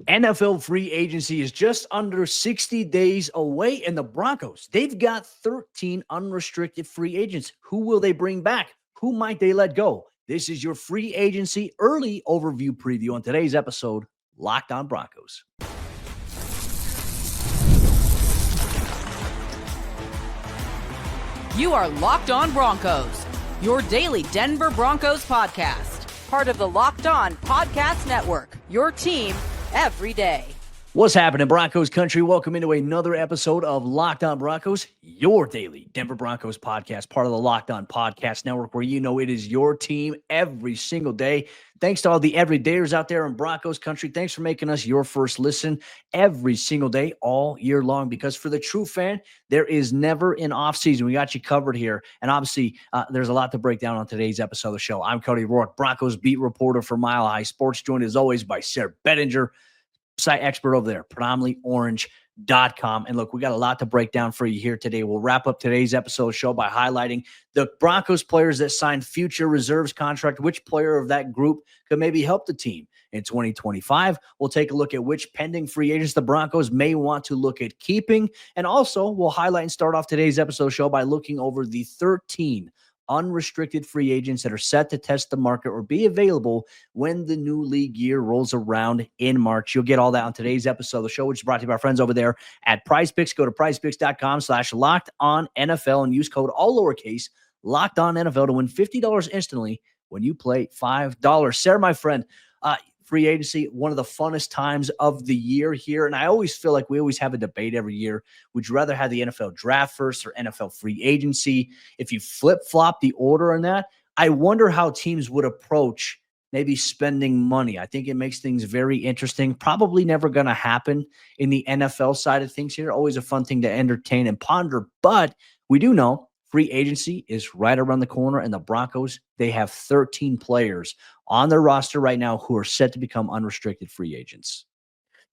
NFL free agency is just under 60 days away, and the Broncos, they've got 13 unrestricted free agents. Who will they bring back? Who might they let go? This is your free agency early overview preview on today's episode, Locked On Broncos. You are Locked On Broncos, your daily Denver Broncos podcast. Part of the Locked On Podcast Network, your team every day. What's happening, Broncos Country? Welcome into another episode of Locked On Broncos, your daily Denver Broncos podcast, part of the Locked On Podcast Network, where you know it is your team every single day. Thanks to all the everydayers out there in Broncos Country. Thanks for making us your first listen every single day, all year long, because for the true fan, there is never an offseason. We got you covered here, and obviously, there's a lot to break down on today's episode of the show. I'm Cody Roark, Broncos beat reporter for Mile High Sports, joined as always by Sayre Bedinger, site expert over there, predominantly orange.com. And look, we got a lot to break down for you here today. We'll wrap up today's episode show by highlighting the Broncos players that signed future reserves contract, which player of that group could maybe help the team in 2025. We'll take a look at which pending free agents the Broncos may want to look at keeping. And also, we'll highlight and start off today's episode show by looking over the 13 unrestricted free agents that are set to test the market or be available when the new league year rolls around in March. You'll get all that on today's episode of the show, which is brought to you by our friends over there at PrizePicks. Go to prizepicks.com/LockedOnNFL and use code all lowercase LockedOnNFL to win $50 instantly when you play $5. Sayre, my friend, free agency, one of the funnest times of the year here. And I always feel like we always have a debate every year. Would you rather have the NFL draft first or NFL free agency? If you flip-flop the order on that, I wonder how teams would approach maybe spending money. I think it makes things very interesting. Probably never going to happen in the NFL side of things here. Always a fun thing to entertain and ponder. But we do know free agency is right around the corner, and the Broncos, they have 13 players on their roster right now who are set to become unrestricted free agents.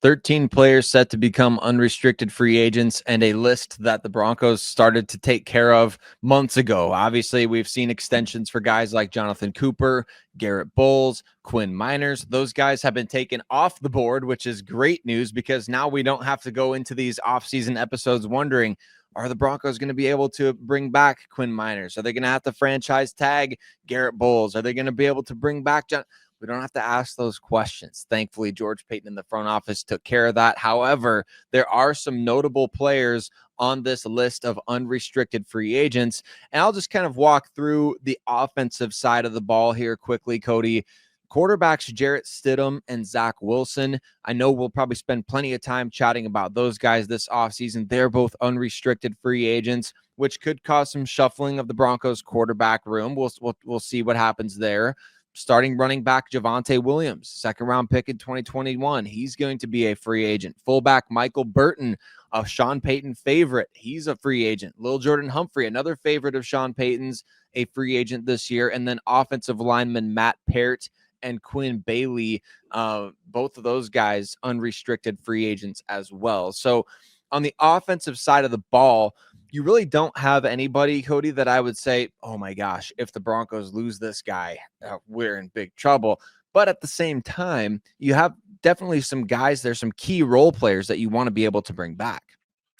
13 players set to become unrestricted free agents, and a list that the Broncos started to take care of months ago. Obviously, we've seen extensions for guys like Jonathan Cooper, Garrett Bowles, Quinn Miners. Those guys have been taken off the board, which is great news because now we don't have to go into these offseason episodes wondering, are the Broncos going to be able to bring back Quinn Miners? Are they going to have to franchise tag Garrett Bowles? Are they going to be able to bring back John? We don't have to ask those questions. Thankfully, George Paton in the front office took care of that. However, there are some notable players on this list of unrestricted free agents. And I'll just kind of walk through the offensive side of the ball here quickly, Cody. Quarterbacks Jarrett, Stidham, and Zach Wilson. I know we'll probably spend plenty of time chatting about those guys this offseason. They're both unrestricted free agents, which could cause some shuffling of the Broncos quarterback room. We'll see what happens there. Starting running back Javonte Williams, second-round pick in 2021. He's going to be a free agent. Fullback Michael Burton, a Sean Payton favorite. He's a free agent. Lil Jordan Humphrey, another favorite of Sean Payton's, a free agent this year. And then offensive lineman Matt Peart and Quinn Bailey, both of those guys unrestricted free agents as well. So on the offensive side of the ball, you really don't have anybody, Cody, that I would say, oh my gosh, if the Broncos lose this guy, we're in big trouble. But at the same time, you have definitely some guys, there's some key role players that you want to be able to bring back.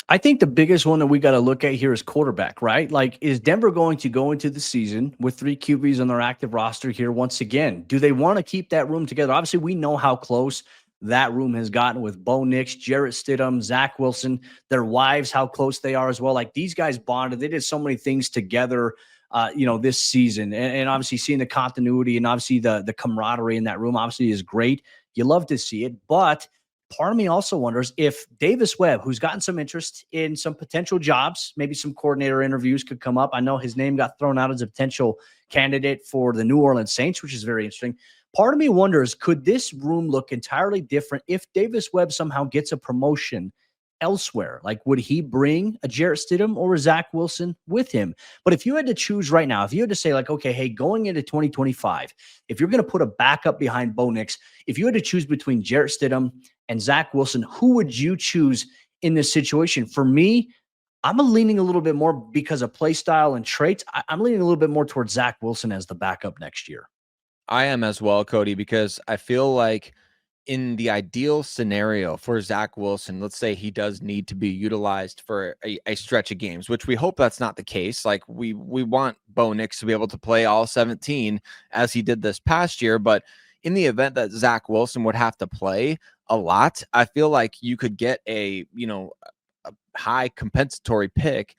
I think the biggest one that we got to look at here is quarterback, right? Like, is Denver going to go into the season with 3 QBs on their active roster here once again? Do they want to keep that room together? Obviously, we know how close that room has gotten with Bo Nix, Jarrett Stidham, Zach Wilson, their wives, how close they are as well. Like, these guys bonded. They did so many things together, this season. And obviously seeing the continuity and obviously the camaraderie in that room obviously is great. You love to see it. But part of me also wonders if Davis Webb, who's gotten some interest in some potential jobs, maybe some coordinator interviews could come up. I know his name got thrown out as a potential candidate for the New Orleans Saints, which is very interesting. Part of me wonders, could this room look entirely different if Davis Webb somehow gets a promotion elsewhere? Like, would he bring a Jarrett Stidham or a Zach Wilson with him? But if you had to choose right now, if you had to say like, okay, hey, going into 2025, if you're going to put a backup behind Bo Nix, if you had to choose between Jarrett Stidham and Zach Wilson, who would you choose in this situation? For me, I'm leaning a little bit more because of play style and traits. I'm leaning a little bit more towards Zach Wilson as the backup next year. I am as well, Cody, because I feel like in the ideal scenario for Zach Wilson, let's say he does need to be utilized for a stretch of games, which we hope that's not the case. Like we want Bo Nix to be able to play all 17 as he did this past year. But in the event that Zach Wilson would have to play a lot, I feel like you could get a high compensatory pick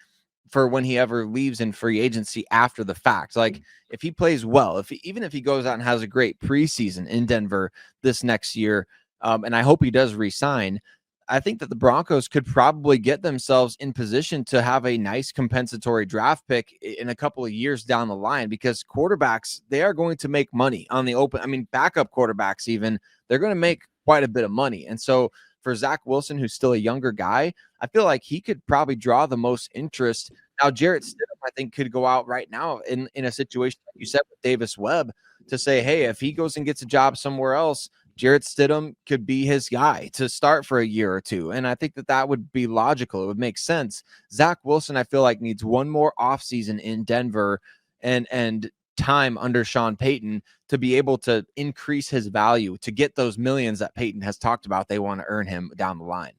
for when he ever leaves in free agency after the fact. Like if he plays well, even if he goes out and has a great preseason in Denver this next year, and I hope he does resign, I think that the Broncos could probably get themselves in position to have a nice compensatory draft pick in a couple of years down the line, because quarterbacks, they are going to make money on the open. I mean, backup quarterbacks, even, they're going to make quite a bit of money. And so for Zach Wilson, who's still a younger guy, I feel like he could probably draw the most interest. Now, Jarrett Stidham, I think, could go out right now in a situation like you said with Davis Webb to say, hey, if he goes and gets a job somewhere else, Jarrett Stidham could be his guy to start for a year or two. And I think that that would be logical. It would make sense. Zach Wilson, I feel like, needs one more offseason in Denver and time under Sean Payton to be able to increase his value, to get those millions that Payton has talked about they want to earn him down the line.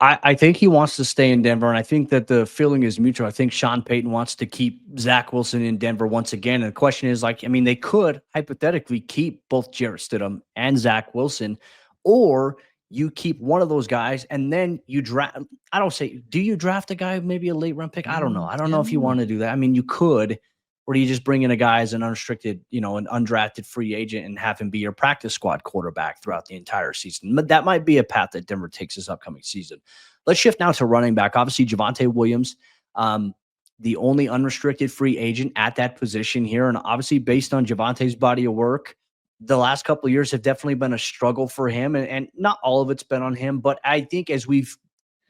I think he wants to stay in Denver, and I think that the feeling is mutual. I think Sean Payton wants to keep Zach Wilson in Denver once again. And the question is, like, I mean, they could hypothetically keep both Jarrett Stidham and Zach Wilson, or you keep one of those guys and then you draft. I don't say, do you draft a guy, maybe a late round pick? I don't know. I don't know if you want to do that. I mean, you could, or do you just bring in a guy as an unrestricted, an undrafted free agent and have him be your practice squad quarterback throughout the entire season? But that might be a path that Denver takes this upcoming season. Let's shift now to running back. Obviously, Javonte Williams, the only unrestricted free agent at that position here. And obviously, based on Javonte's body of work, the last couple of years have definitely been a struggle for him. And not all of it's been on him. But I think as we've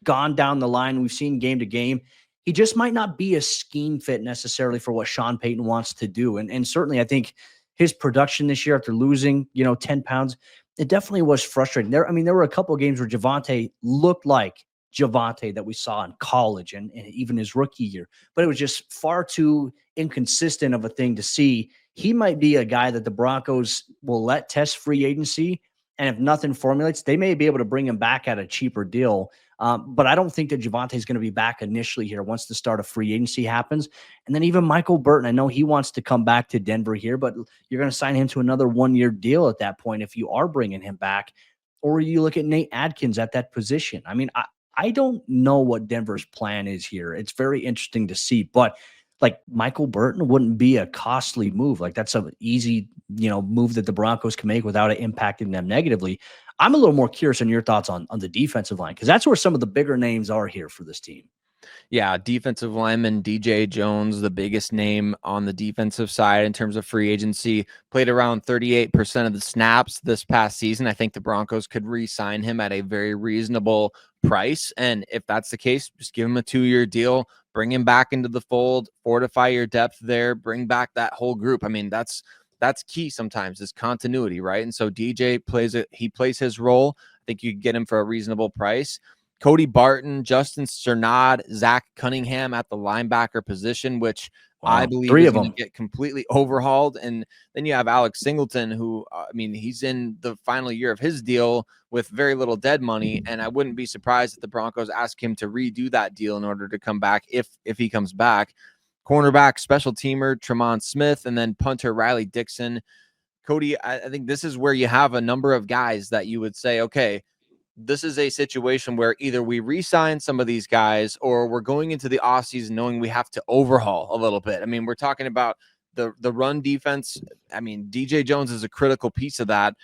gone down the line, we've seen game to game, he just might not be a scheme fit necessarily for what Sean Payton wants to do. And certainly I think his production this year after losing, 10 pounds, it definitely was frustrating. There were a couple of games where Javonte looked like Javonte that we saw in college and even his rookie year, but it was just far too inconsistent of a thing to see. He might be a guy that the Broncos will let test free agency, and if nothing formulates, they may be able to bring him back at a cheaper deal. But I don't think that Javonte is going to be back initially here once the start of free agency happens. And then even Michael Burton, I know he wants to come back to Denver here, but you're going to sign him to another 1-year deal at that point if you are bringing him back. Or you look at Nate Adkins at that position. I mean, I don't know what Denver's plan is here. It's very interesting to see, but like Michael Burton wouldn't be a costly move. Like that's an easy, move that the Broncos can make without it impacting them negatively. I'm a little more curious on your thoughts on the defensive line, because that's where some of the bigger names are here for this team. Yeah, defensive lineman D.J. Jones, the biggest name on the defensive side in terms of free agency, played around 38% of the snaps this past season. I think the Broncos could re-sign him at a very reasonable price. And if that's the case, just give him a 2-year deal, bring him back into the fold, fortify your depth there, bring back that whole group. I mean, that's key sometimes, is continuity, right? And so DJ plays his role. I think you can get him for a reasonable price. Cody Barton, Justin Cernod, Zach Cunningham at the linebacker position, which I believe is going to get completely overhauled. And then you have Alex Singleton, who, he's in the final year of his deal with very little dead money. And I wouldn't be surprised if the Broncos ask him to redo that deal in order to come back if he comes back. Cornerback, special teamer, Tremont Smith, and then punter Riley Dixon. Cody, I think this is where you have a number of guys that you would say, okay, this is a situation where either we re-sign some of these guys or we're going into the offseason knowing we have to overhaul a little bit. I mean, we're talking about the run defense. I mean, DJ Jones is a critical piece of that.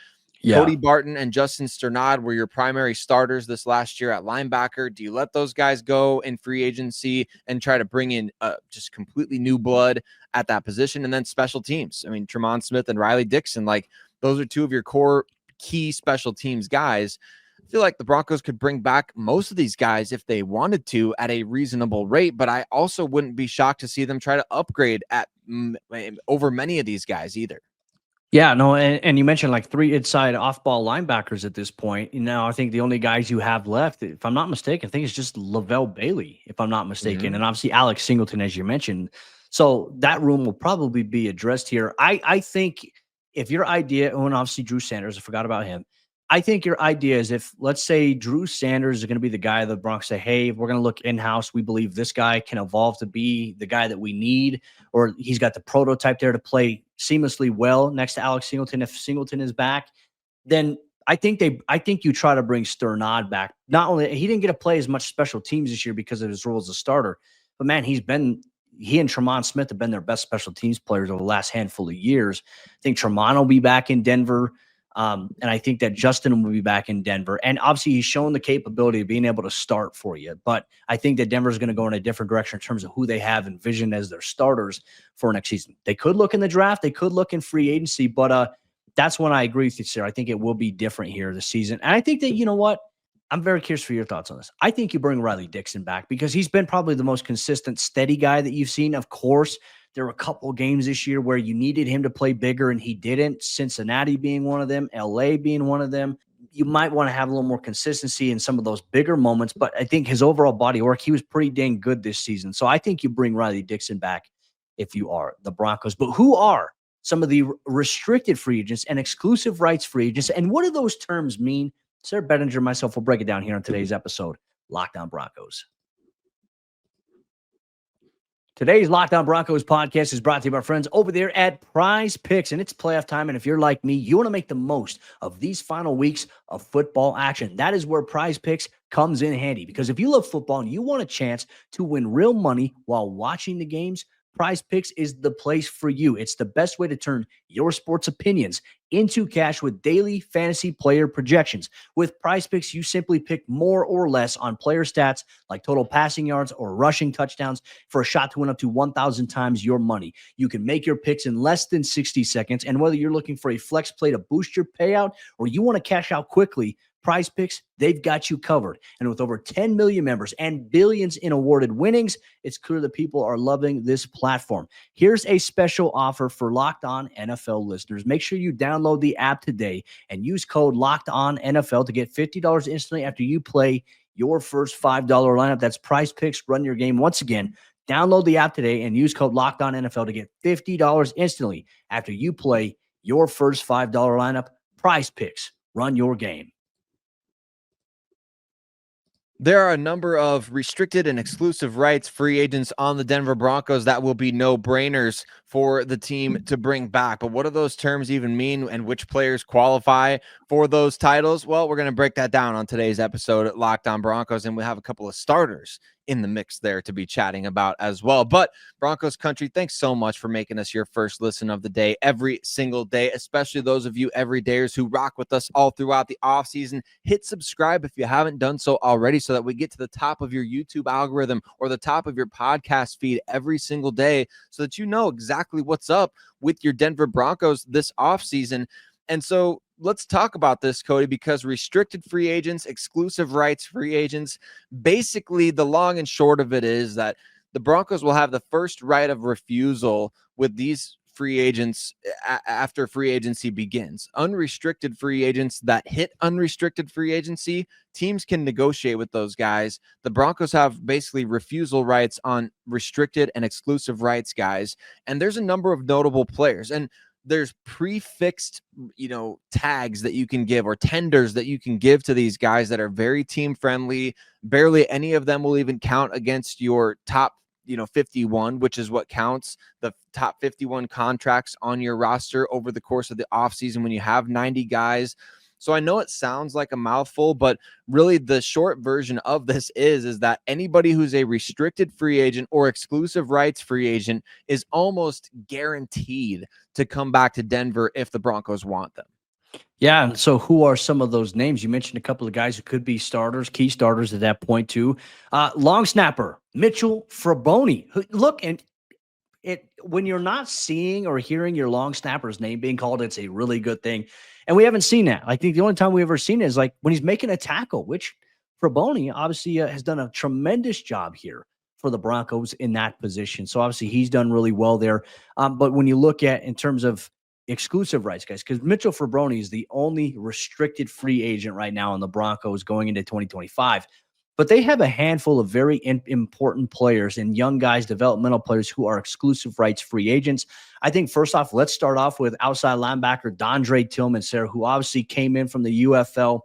Yeah. Cody Barton and Justin Cernod were your primary starters this last year at linebacker. Do you let those guys go in free agency and try to bring in just completely new blood at that position? And then special teams. I mean, Tremont Smith and Riley Dixon, like those are two of your core key special teams guys. I feel like the Broncos could bring back most of these guys if they wanted to at a reasonable rate, but I also wouldn't be shocked to see them try to upgrade at over many of these guys either. Yeah, no, and you mentioned like 3 inside off-ball linebackers at this point. Now, I think the only guys you have left, if I'm not mistaken, I think it's just Lavelle Bailey, if I'm not mistaken, and obviously Alex Singleton, as you mentioned. So that room will probably be addressed here. I think if your idea, and obviously Drew Sanders, I forgot about him. I think your idea is if, let's say, Drew Sanders is going to be the guy the Broncos say, hey, we're going to look in-house. We believe this guy can evolve to be the guy that we need, or he's got the prototype there to play seamlessly well next to Alex Singleton. If Singleton is back, then I think you try to bring Sternad back. Not only he didn't get to play as much special teams this year because of his role as a starter, but man, he and Tremont Smith have been their best special teams players over the last handful of years. I think Tremont will be back in Denver. And I think that Justin will be back in Denver. And obviously, he's shown the capability of being able to start for you. But I think that Denver's going to go in a different direction in terms of who they have envisioned as their starters for next season. They could look in the draft. They could look in free agency. But that's when I agree with you, Sayre. I think it will be different here this season. And I think that, you know what? I'm very curious for your thoughts on this. I think you bring Riley Dixon back because he's been probably the most consistent, steady guy that you've seen. Of course, there were a couple of games this year where you needed him to play bigger and he didn't. Cincinnati being one of them, LA being one of them. You might want to have a little more consistency in some of those bigger moments, but I think his overall body work, he was pretty dang good this season. So I think you bring Riley Dixon back if you are the Broncos. But who are some of the restricted free agents and exclusive rights free agents? And what do those terms mean? Sayre Bedinger and myself will break it down here on today's episode, Locked On Broncos. Today's Locked On Broncos podcast is brought to you by our friends over there at Prize Picks, and it's playoff time. And if you're like me, you want to make the most of these final weeks of football action. That is where Prize Picks comes in handy, because if you love football and you want a chance to win real money while watching the games, Prize Picks is the place for you. It's the best way to turn your sports opinions into cash with daily fantasy player projections. With Prize Picks, you simply pick more or less on player stats like total passing yards or rushing touchdowns for a shot to win up to 1,000 times your money. You can make your picks in less than 60 seconds, and whether you're looking for a flex play to boost your payout or you want to cash out quickly, Prize Picks, they've got you covered. And with over 10 million members and billions in awarded winnings, it's clear that people are loving this platform. Here's a special offer for Locked On NFL listeners. Make sure you download the app today and use code Locked On NFL to get $50 instantly after you play your first $5 lineup. That's Prize Picks. Run your game. Once again, download the app today and use code Locked On NFL to get $50 instantly after you play your first $5 lineup. Prize Picks. Run your game. There are a number of restricted and exclusive rights free agents on the Denver Broncos that will be no-brainers for the team to bring back. But what do those terms even mean, and which players qualify for those titles? Well, we're going to break that down on today's episode at Locked On Broncos, and we have a couple of starters in the mix there to be chatting about as well. But Broncos Country, thanks so much for making us your first listen of the day every single day, especially those of you everydayers who rock with us all throughout the offseason. Hit subscribe if you haven't done so already, so that we get to the top of your YouTube algorithm or the top of your podcast feed every single day, so that you know exactly what's up with your Denver Broncos this offseason. And so let's talk about this, Cody, because restricted free agents, exclusive rights free agents, basically the long and short of it is that the Broncos will have the first right of refusal with these free agents after free agency begins. Unrestricted free agents that hit unrestricted free agency, teams can negotiate with those guys. The Broncos have basically refusal rights on restricted and exclusive rights guys. And there's a number of notable players. And there's prefixed, tags that you can give, or tenders that you can give to these guys that are very team friendly. Barely any of them will even count against your top, 51, which is what counts, the top 51 contracts on your roster over the course of the offseason when you have 90 guys. So I know it sounds like a mouthful, but really the short version of this is that anybody who's a restricted free agent or exclusive rights free agent is almost guaranteed to come back to Denver if the Broncos want them. Yeah, and so who are some of those names? You mentioned a couple of guys who could be starters, key starters at that point too. Long snapper, Mitchell Fraboni. Look, and when you're not seeing or hearing your long snapper's name being called, it's a really good thing. And we haven't seen that. I think the only time we've ever seen it is like when he's making a tackle, which Fraboni obviously has done a tremendous job here for the Broncos in that position. So obviously he's done really well there. But when you look at in terms of exclusive rights, guys, because Mitchell Fraboni is the only restricted free agent right now in the Broncos going into 2025. But they have a handful of very important players and young guys, developmental players who are exclusive rights free agents. I think first off, let's start off with outside linebacker Dondrea Tillman, Sayre, who obviously came in from the UFL,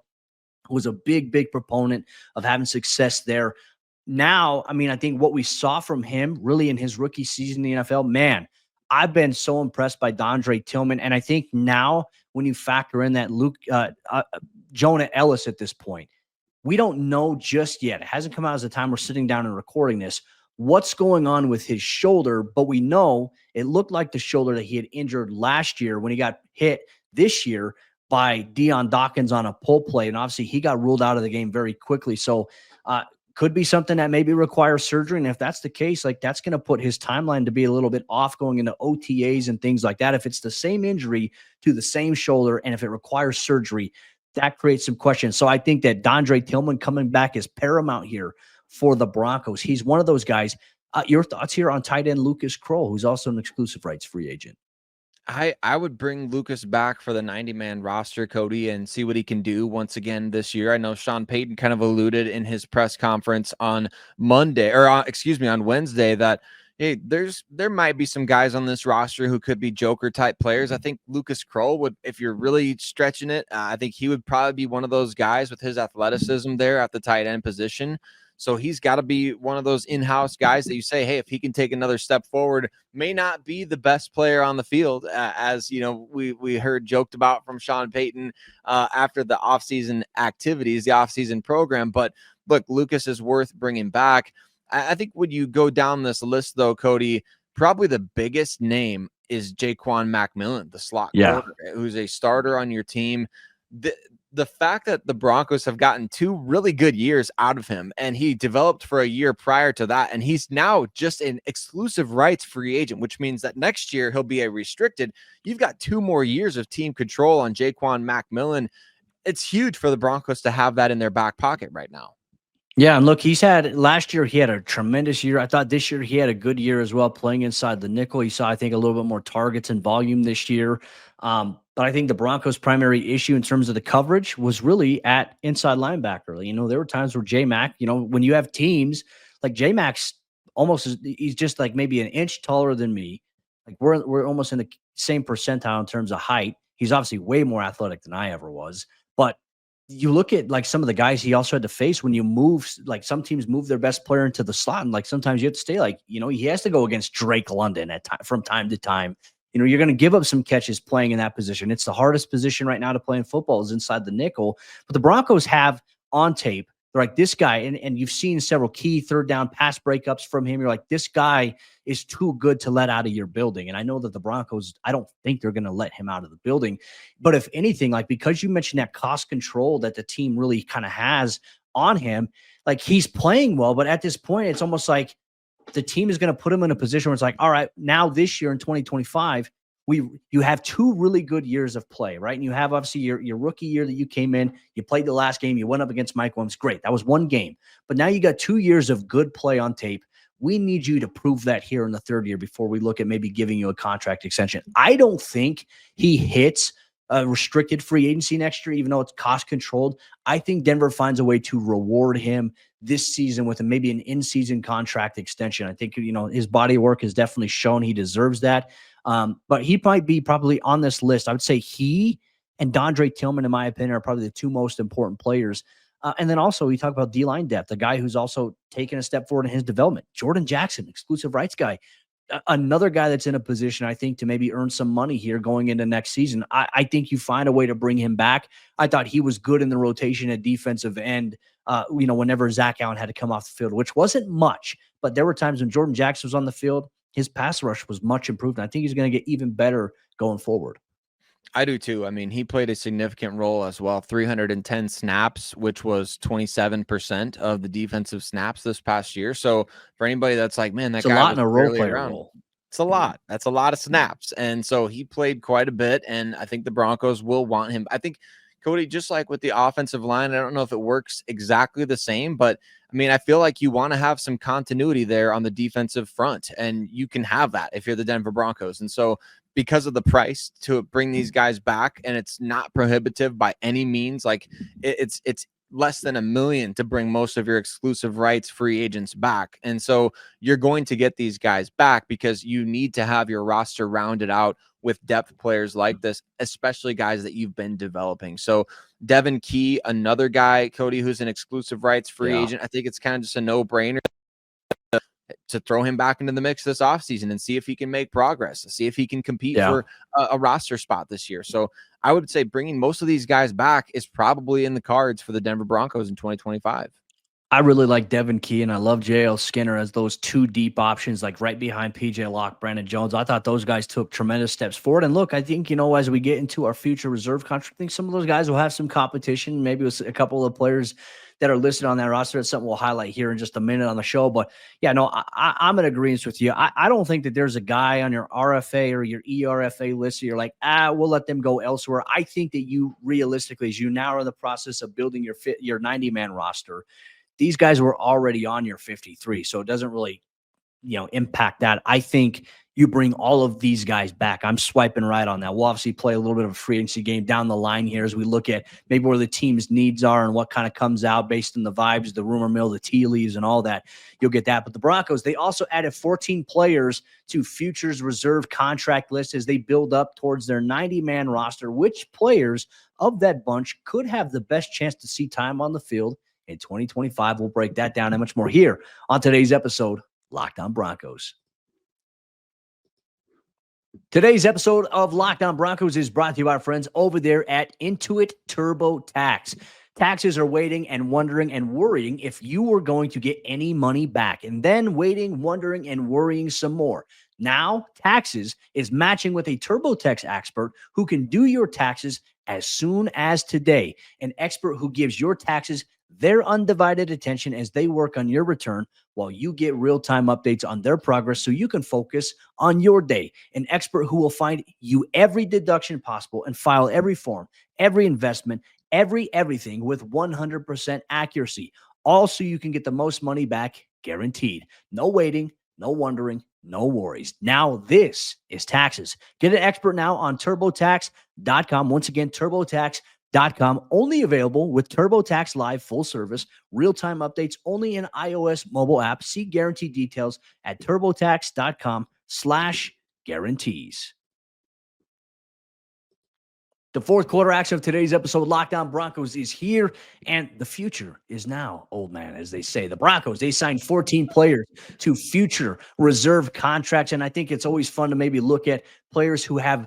who was a big proponent of having success there. Now, I mean, I think what we saw from him really in his rookie season in the NFL, man, I've been so impressed by Dondrea Tillman. And I think now when you factor in that Jonah Ellis at this point, we don't know just yet. It hasn't come out as the time we're sitting down and recording this. What's going on with his shoulder? But we know it looked like the shoulder that he had injured last year when he got hit this year by Deion Dawkins on a pull play. And obviously he got ruled out of the game very quickly. So could be something that maybe requires surgery. And if that's the case, like that's going to put his timeline to be a little bit off going into OTAs and things like that. If it's the same injury to the same shoulder and if it requires surgery, that creates some questions. So I think that Dondrea Tillman coming back is paramount here for the Broncos. He's one of those guys. Your thoughts here on tight end Lucas Krull, who's also an exclusive rights free agent? I would bring Lucas back for the 90-man roster, Cody, and see what he can do once again this year. I know Sean Payton kind of alluded in his press conference on Monday, or on Wednesday, that hey, there might be some guys on this roster who could be Joker type players. I think Lucas Krull would, if you're really stretching it, I think he would probably be one of those guys with his athleticism there at the tight end position. So he's got to be one of those in-house guys that you say, hey, if he can take another step forward, may not be the best player on the field, as you know, we heard joked about from Sean Payton after the offseason activities, the offseason program. But look, Lucas is worth bringing back. I think when you go down this list, though, Cody, probably the biggest name is Ja'Quan McMillian, the slot corner, who's a starter on your team. The fact that the Broncos have gotten 2 really good years out of him, and he developed for a year prior to that, and he's now just an exclusive rights free agent, which means that next year he'll be a restricted. You've got 2 more years of team control on Ja'Quan McMillian. It's huge for the Broncos to have that in their back pocket right now. Yeah, and look, last year he had a tremendous year. I thought this year he had a good year as well, playing inside the nickel. He saw, I think, a little bit more targets and volume this year. But I think the Broncos' primary issue in terms of the coverage was really at inside linebacker. You know, there were times where J-Mac, you know, when you have teams like J-Mac's he's just like maybe an inch taller than me. Like we're almost in the same percentile in terms of height. He's obviously way more athletic than I ever was, but you look at like some of the guys he also had to face when you move, like some teams move their best player into the slot. And like sometimes you have to stay, like, you know, he has to go against Drake London from time to time. You know, you're going to give up some catches playing in that position. It's the hardest position right now to play in football is inside the nickel. But the Broncos have on tape, they're like this guy, and you've seen several key third down pass breakups from him. You're like, this guy is too good to let out of your building. And I know that the Broncos, I don't think they're going to let him out of the building. But if anything, like because you mentioned that cost control that the team really kind of has on him, like he's playing well, but at this point, it's almost like the team is going to put him in a position where it's like, all right, now this year in 2025, you have 2 really good years of play, right? And you have obviously your rookie year that you came in, you played the last game, you went up against Mike Williams. Great. That was 1 game. But now you got 2 years of good play on tape. We need you to prove that here in the 3rd year before we look at maybe giving you a contract extension. I don't think he hits a restricted free agency next year, even though it's cost controlled. I think Denver finds a way to reward him this season with maybe an in-season contract extension. I think, you know, his body work has definitely shown he deserves that. But he might be probably on this list. I would say he and Dondrea Tillman, in my opinion, are probably the 2 most important players. And then also we talk about D-line depth, a guy who's also taken a step forward in his development. Jordan Jackson, exclusive rights guy. Another guy that's in a position, I think, to maybe earn some money here going into next season. I think you find a way to bring him back. I thought he was good in the rotation at defensive end, you know, whenever Zach Allen had to come off the field, which wasn't much. But there were times when Jordan Jackson was on the field, his pass rush was much improved. And I think he's going to get even better going forward. I do too. I mean, he played a significant role as well. 310 snaps, which was 27% of the defensive snaps this past year. So for anybody that's like, man, that guy a lot was in a role barely player around. role. It's a lot. That's a lot of snaps. And so he played quite a bit. And I think the Broncos will want him. I think, Cody, just like with the offensive line, I don't know if it works exactly the same, but I mean, I feel like you want to have some continuity there on the defensive front, and you can have that if you're the Denver Broncos. And so because of the price to bring these guys back, and it's not prohibitive by any means, like it's less than $1 million to bring most of your exclusive rights free agents back. And so you're going to get these guys back because you need to have your roster rounded out with depth players like this, especially guys that you've been developing. So Devin Key, another guy, Cody, who's an exclusive rights free agent. I think it's kind of just a no-brainer to throw him back into the mix this offseason and see if he can make progress, see if he can compete for a roster spot this year. So I would say bringing most of these guys back is probably in the cards for the Denver Broncos in 2025. I really like Devin Key and I love JL Skinner as those two deep options, like right behind PJ Locke, Brandon Jones. I thought those guys took tremendous steps forward. And look, I think, as we get into our future reserve contract, I think some of those guys will have some competition. Maybe with a couple of players that are listed on that roster. That's something we'll highlight here in just a minute on the show. But yeah, no, I'm in agreement with you. I don't think that there's a guy on your RFA or your ERFA list that you're like, we'll let them go elsewhere. I think that you realistically, as you now are in the process of building your 90-man roster, these guys were already on your 53. So it doesn't really, impact that. I think you bring all of these guys back. I'm swiping right on that. We'll obviously play a little bit of a free agency game down the line here as we look at maybe where the team's needs are and what kind of comes out based on the vibes, the rumor mill, the tea leaves, and all that. You'll get that. But the Broncos, they also added 14 players to futures reserve contract list as they build up towards their 90-man roster. Which players of that bunch could have the best chance to see time on the field in 2025? We'll break that down and much more here on today's episode, Locked On Broncos. Today's episode of Locked On Broncos is brought to you by our friends over there at Intuit TurboTax. Taxes are waiting and wondering and worrying if you were going to get any money back, and then waiting, wondering, and worrying some more. Now, Taxes is matching with a TurboTax expert who can do your taxes as soon as today. An expert who gives your taxes their undivided attention as they work on your return while you get real-time updates on their progress so you can focus on your day. An expert who will find you every deduction possible and file every form, every investment, everything with 100% accuracy. All so you can get the most money back guaranteed. No waiting, no wondering, no worries. Now this is Taxes. Get an expert now on TurboTax.com. Once again, TurboTax.com. Only available with TurboTax Live full service, real-time updates only in iOS mobile app. See guarantee details at TurboTax.com/guarantees. The fourth quarter action of today's episode, Locked On Broncos, is here, and the future is now, old man, as they say. The Broncos, they signed 14 players to future reserve contracts, and I think it's always fun to maybe look at players who have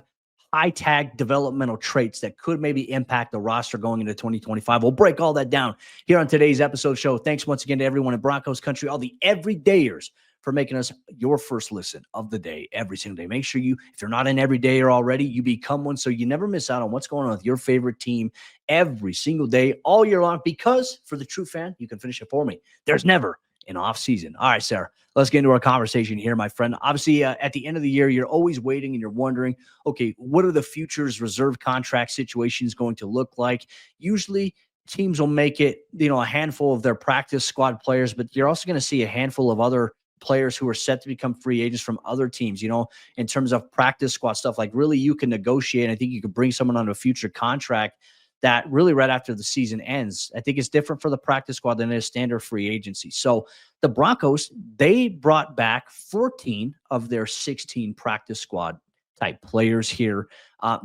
high-tag developmental traits that could maybe impact the roster going into 2025. We'll break all that down here on today's episode show. Thanks once again to everyone in Broncos Country, all the everydayers, for making us your first listen of the day every single day. Make sure if you're not an everydayer already, you become one so you never miss out on what's going on with your favorite team every single day, all year long, because for the true fan, you can finish it for me. There's never an off season. All right, Sayre, let's get into our conversation here, my friend. Obviously, at the end of the year, you're always waiting and you're wondering, okay, what are the futures reserve contract situations going to look like? Usually teams will make it, a handful of their practice squad players, but you're also going to see a handful of other players who are set to become free agents from other teams, in terms of practice squad stuff. Like, really, you can negotiate. I think you could bring someone on a future contract that really right after the season ends. I think it's different for the practice squad than it is standard free agency. So the Broncos, they brought back 14 of their 16 practice squad type players here.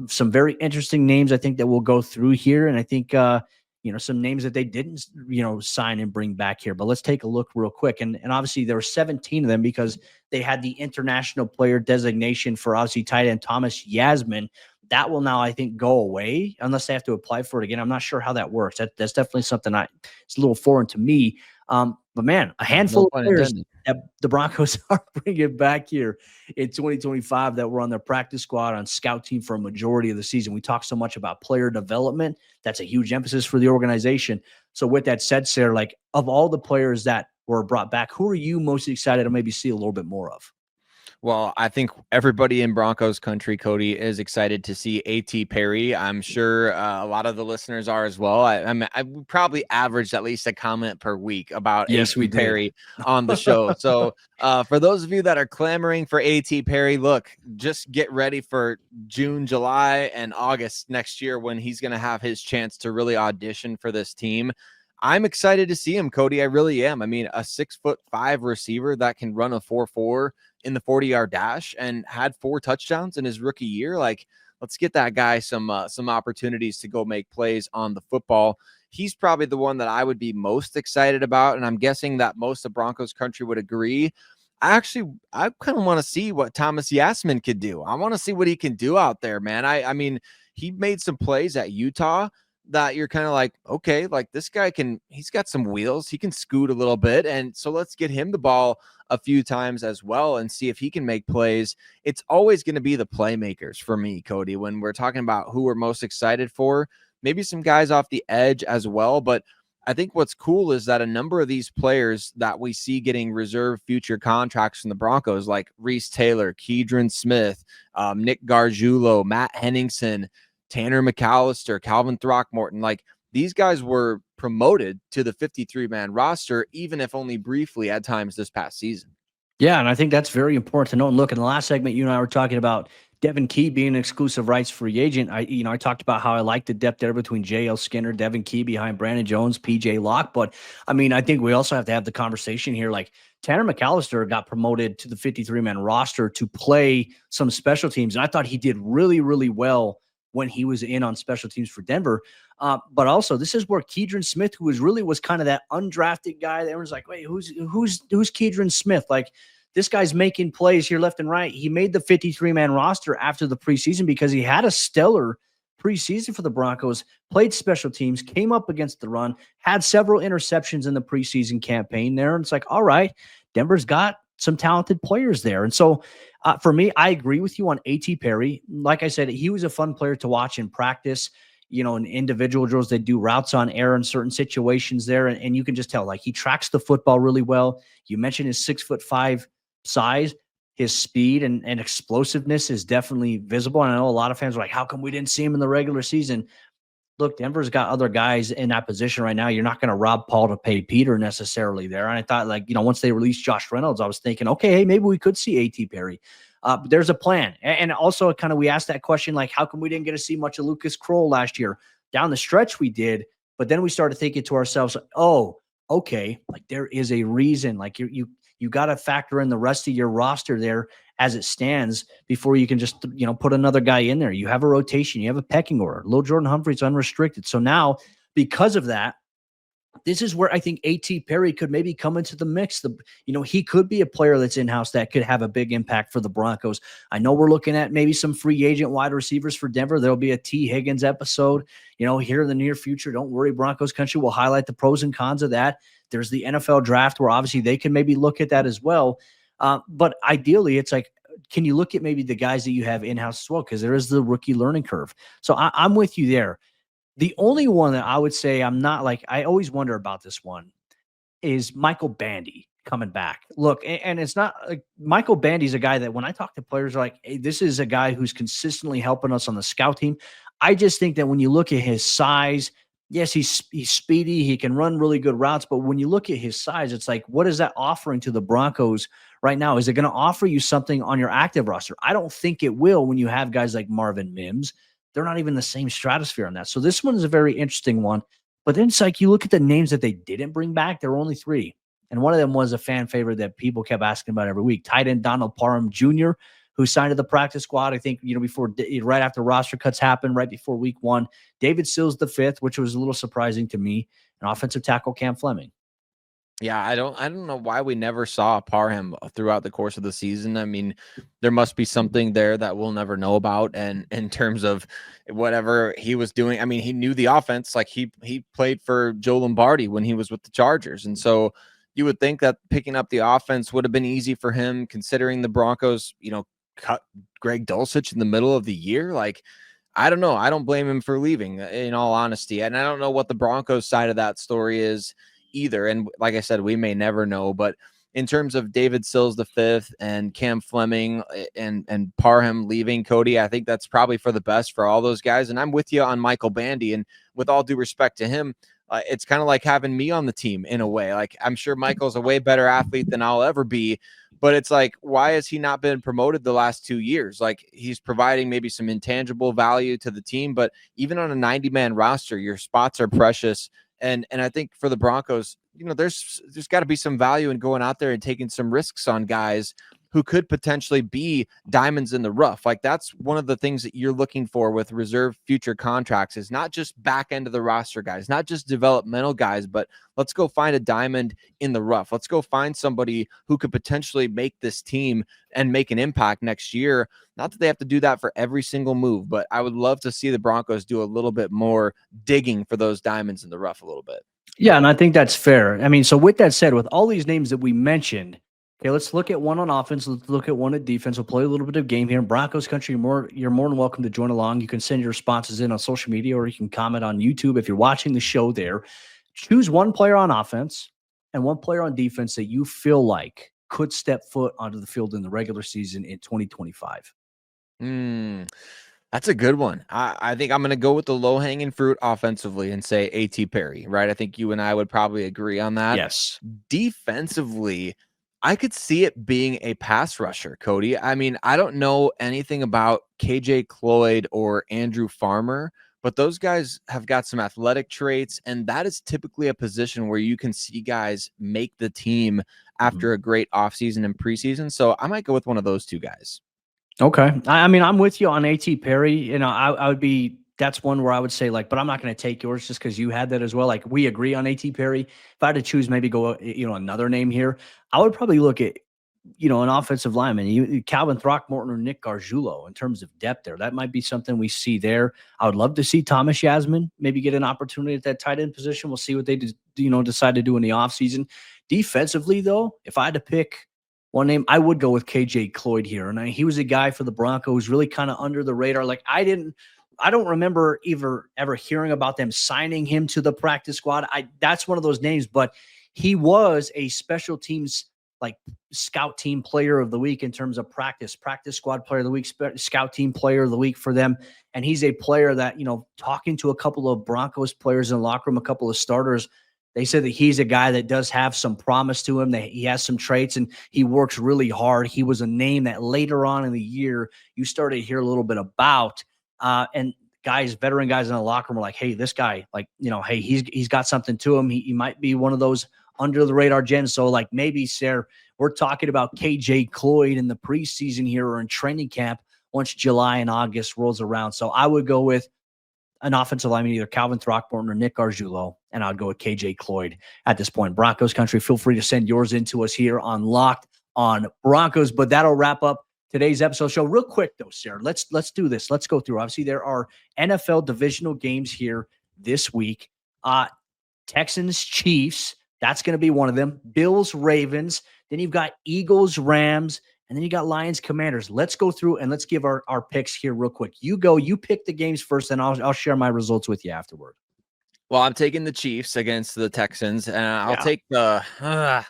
Some very interesting names I think that we'll go through here. And I think, some names that they didn't, sign and bring back here. But let's take a look real quick. And obviously there were 17 of them because they had the international player designation for obviously tight end Thomas Yasmin. That will now, I think, go away unless they have to apply for it again. I'm not sure how that works. That's definitely something it's a little foreign to me. But man, a handful of players that the Broncos are bringing back here in 2025 that were on their practice squad on scout team for a majority of the season. We talk so much about player development. That's a huge emphasis for the organization. So with that said, Sayre, like, of all the players that were brought back, who are you most excited to maybe see a little bit more of? Well, I think everybody in Broncos country, Cody, is excited to see A.T. Perry. I'm sure a lot of the listeners are as well. I probably averaged at least a comment per week about A.T. Perry on the show. So for those of you that are clamoring for A.T. Perry, look, just get ready for June, July, and August next year when he's going to have his chance to really audition for this team. I'm excited to see him, Cody. I really am. I mean, a 6'5" receiver that can run a 4.4 in the 40-yard dash and had 4 touchdowns in his rookie year. Like, let's get that guy some opportunities to go make plays on the football. He's probably the one that I would be most excited about, and I'm guessing that most of Broncos country would agree. I kind of want to see what Thomas Yasmin could do. I want to see what he can do out there, man. I mean, he made some plays at Utah that you're kind of like, okay, like this guy he's got some wheels. He can scoot a little bit. And so let's get him the ball a few times as well and see if he can make plays. It's always going to be the playmakers for me, Cody, when we're talking about who we're most excited for. Maybe some guys off the edge as well, but I think what's cool is that a number of these players that we see getting reserved future contracts from the Broncos, like Reese Taylor, Keidron Smith, Nick Gargiulo, Matt Henningsen, Tanner McAllister, Calvin Throckmorton, like these guys were promoted to the 53-man roster, even if only briefly at times this past season. Yeah, and I think that's very important to note. And look, in the last segment, you and I were talking about Devin Key being an exclusive rights free agent. I talked about how I like the depth there between J.L. Skinner, Devin Key behind Brandon Jones, P.J. Locke. But, I mean, I think we also have to have the conversation here. Like, Tanner McAllister got promoted to the 53-man roster to play some special teams. And I thought he did really, really well when he was in on special teams for Denver. But also, this is where Keidron Smith, who was kind of that undrafted guy that everyone's like, wait, who's Keidron Smith? Like, this guy's making plays here left and right. He made the 53-man roster after the preseason because he had a stellar preseason for the Broncos, played special teams, came up against the run, had several interceptions in the preseason campaign there. And it's like, all right, Denver's got some talented players there. And so for me, I agree with you on A.T. Perry. Like I said, he was a fun player to watch in practice. In individual drills, they do routes on air in certain situations there. And you can just tell, like, he tracks the football really well. You mentioned his 6'5" size, his speed and explosiveness is definitely visible. And I know a lot of fans are like, how come we didn't see him in the regular season? Look, Denver's got other guys in that position right now. You're not going to rob Paul to pay Peter necessarily there. And I thought, like, once they released Josh Reynolds, I was thinking, okay, hey, maybe we could see A.T. Perry. But there's a plan. And also kind of, we asked that question, like, how come we didn't get to see much of Lucas Krull last year? Down the stretch we did, but then we started thinking to ourselves, oh, okay, like there is a reason. Like you got to factor in the rest of your roster there as it stands before you can just, put another guy in there. You have a rotation, you have a pecking order. Lil Jordan Humphrey's unrestricted. So now, because of that, this is where I think A.T. Perry could maybe come into the mix. He could be a player that's in-house that could have a big impact for the Broncos. I know we're looking at maybe some free agent wide receivers for Denver. There'll be a T. Higgins episode, here in the near future. Don't worry, Broncos Country will highlight the pros and cons of that. There's the NFL draft where obviously they can maybe look at that as well. But ideally, it's like, can you look at maybe the guys that you have in-house as well? Because there is the rookie learning curve. So I'm with you there. The only one that I would say I'm not like, I always wonder about this one is Michael Bandy coming back. Look, and it's not like Michael Bandy's a guy that when I talk to players are like, hey, this is a guy who's consistently helping us on the scout team. I just think that when you look at his size, yes, he's speedy. He can run really good routes. But when you look at his size, it's like, what is that offering to the Broncos right now? Is it going to offer you something on your active roster? I don't think it will when you have guys like Marvin Mims. They're not even the same stratosphere on that. So this one is a very interesting one. But then it's like you look at the names that they didn't bring back. There were only 3. And one of them was a fan favorite that people kept asking about every week. Tight end Donald Parham Jr., who signed to the practice squad, I think, right after roster cuts happened, right before week 1. David Sills the 5th, which was a little surprising to me. And offensive tackle Cam Fleming. Yeah, I don't know why we never saw Parham throughout the course of the season. I mean, there must be something there that we'll never know about. And in terms of whatever he was doing, I mean, he knew the offense. Like he played for Joe Lombardi when he was with the Chargers. And so you would think that picking up the offense would have been easy for him, considering the Broncos, cut Greg Dulcich in the middle of the year. Like, I don't know. I don't blame him for leaving, in all honesty. And I don't know what the Broncos side of that story is either. And like I said, we may never know, but in terms of David Sills the 5th and Cam Fleming and Parham leaving, Cody, I think that's probably for the best for all those guys. And I'm with you on Michael Bandy. And with all due respect to him, it's kind of like having me on the team in a way. Like, I'm sure Michael's a way better athlete than I'll ever be, but it's like, why has he not been promoted the last 2 years? Like, he's providing maybe some intangible value to the team, but even on a 90-man roster, your spots are precious. And I think for the Broncos, there's got to be some value in going out there and taking some risks on guys who could potentially be diamonds in the rough. Like, that's one of the things that you're looking for with reserve future contracts, is not just back end of the roster guys, not just developmental guys, but let's go find a diamond in the rough. Let's go find somebody who could potentially make this team and make an impact next year. Not that they have to do that for every single move, but I would love to see the Broncos do a little bit more digging for those diamonds in the rough a little bit. Yeah, and I think that's fair. I mean, so with that said, with all these names that we mentioned, okay, let's look at one on offense. Let's look at one at defense. We'll play a little bit of game here in Broncos Country. You're more than welcome to join along. You can send your responses in on social media, or you can comment on YouTube if you're watching the show there. Choose one player on offense and one player on defense that you feel like could step foot onto the field in the regular season in 2025. That's a good one. I think I'm going to go with the low-hanging fruit offensively and say A.T. Perry, right? I think you and I would probably agree on that. Yes. Defensively, I could see it being a pass rusher, Cody. I mean, I don't know anything about KJ Cloyd or Andrew Farmer, but those guys have got some athletic traits, and that is typically a position where you can see guys make the team after a great offseason and preseason. So I might go with one of those two guys. Okay. I mean, I'm with you on A.T. Perry. You know, I would be, that's one where I would say, like, but I'm not going to take yours just because you had that as well. Like, we agree on A.T. Perry. If I had to choose, maybe go, another name here, I would probably look at, an offensive lineman, Calvin Throckmorton or Nick Gargiulo in terms of depth there. That might be something we see there. I would love to see Thomas Yasmin maybe get an opportunity at that tight end position. We'll see what they decide to do in the offseason. Defensively, though, if I had to pick one name, I would go with KJ Cloyd here. And he was a guy for the Broncos, really kind of under the radar. Like, I don't remember ever hearing about them signing him to the practice squad. That's one of those names, but he was a special teams, like, scout team player of the week in terms of practice squad player of the week, scout team player of the week for them. And he's a player that, talking to a couple of Broncos players in the locker room, a couple of starters, they said that he's a guy that does have some promise to him, that he has some traits, and he works really hard. He was a name that later on in the year you started to hear a little bit about. And veteran guys in the locker room were like, hey, this guy, hey, he's got something to him. He might be one of those under the radar gems. So, like, maybe, Sayre, we're talking about KJ Cloyd in the preseason here or in training camp once July and August rolls around. So I would go with an offensive lineman, either Calvin Throckmorton or Nick Gargiulo, and I'd go with KJ Cloyd at this point. Broncos Country, feel free to send yours in to us here on Locked on Broncos. But that'll wrap up today's episode show. Real quick, though, Sayre, let's do this. Let's go through. Obviously, there are NFL divisional games here this week. Texans, Chiefs, that's going to be one of them. Bills, Ravens. Then you've got Eagles, Rams. And then you got Lions, Commanders. Let's go through and let's give our picks here real quick. You pick the games first, and I'll share my results with you afterward. Well, I'm taking the Chiefs against the Texans, and I'll take the.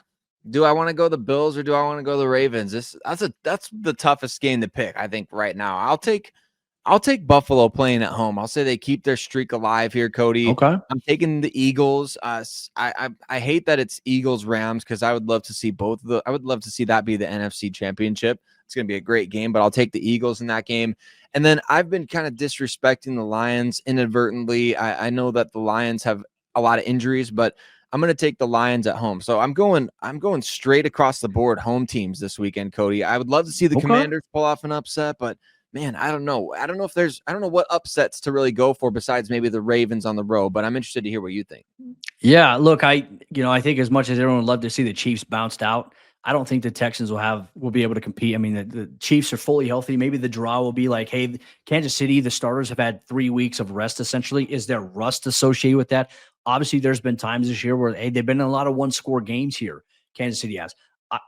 Do I want to go the Bills or do I want to go the Ravens? That's the toughest game to pick, I think, right now. I'll take Buffalo playing at home. I'll say they keep their streak alive here, Cody. Okay. I'm taking the Eagles. I hate that it's Eagles Rams because I would love to see I would love to see that be the NFC Championship. It's going to be a great game, but I'll take the Eagles in that game. And then I've been kind of disrespecting the Lions inadvertently. I know that the Lions have a lot of injuries, but I'm going to take the Lions at home. So I'm going straight across the board home teams this weekend, Cody. I would love to see the Commanders pull off an upset, but man, I don't know. I don't know what upsets to really go for besides maybe the Ravens on the road, but I'm interested to hear what you think. Yeah, look, I think as much as everyone would love to see the Chiefs bounced out, I don't think the Texans will be able to compete. I mean, the Chiefs are fully healthy. Maybe the draw will be like, hey, Kansas City, the starters have had 3 weeks of rest, essentially. Is there rust associated with that? Obviously, there's been times this year where, hey, they've been in a lot of one-score games here. Kansas City has.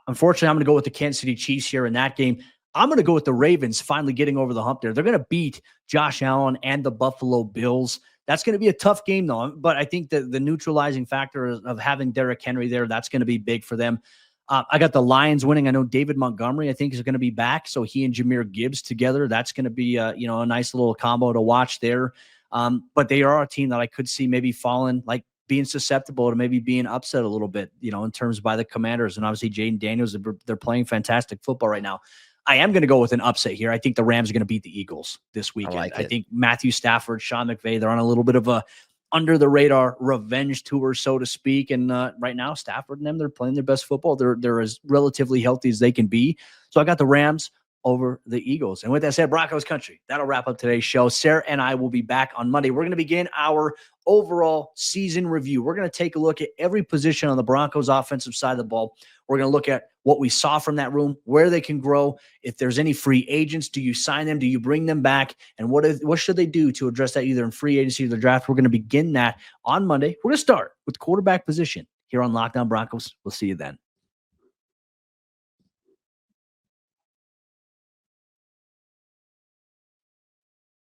Unfortunately, I'm going to go with the Kansas City Chiefs here in that game. I'm going to go with the Ravens finally getting over the hump there. They're going to beat Josh Allen and the Buffalo Bills. That's going to be a tough game, though. But I think that the neutralizing factor of having Derrick Henry there, that's going to be big for them. I got the Lions winning. I know David Montgomery, I think, is going to be back. So he and Jahmyr Gibbs together, that's going to be a nice little combo to watch there. But they are a team that I could see maybe falling, like being susceptible to maybe being upset a little bit, in terms by the Commanders. And obviously Jaden Daniels, they're playing fantastic football right now. I am going to go with an upset here. I think the Rams are going to beat the Eagles this weekend. I think Matthew Stafford, Sean McVay, they're on a little bit of a under the radar revenge tour, so to speak. And right now, Stafford and them, they're playing their best football. They're as relatively healthy as they can be. So I got the Rams over the Eagles. And with that said, Broncos Country, that'll wrap up today's show. Sarah and I will be back on Monday. We're going to begin our overall season review. We're going to take a look at every position on the Broncos offensive side of the ball. We're going to look at what we saw from that room, where they can grow. If there's any free agents, do you sign them? Do you bring them back? And what should they do to address that either in free agency or the draft? We're going to begin that on Monday. We're going to start with quarterback position here on Locked On Broncos. We'll see you then.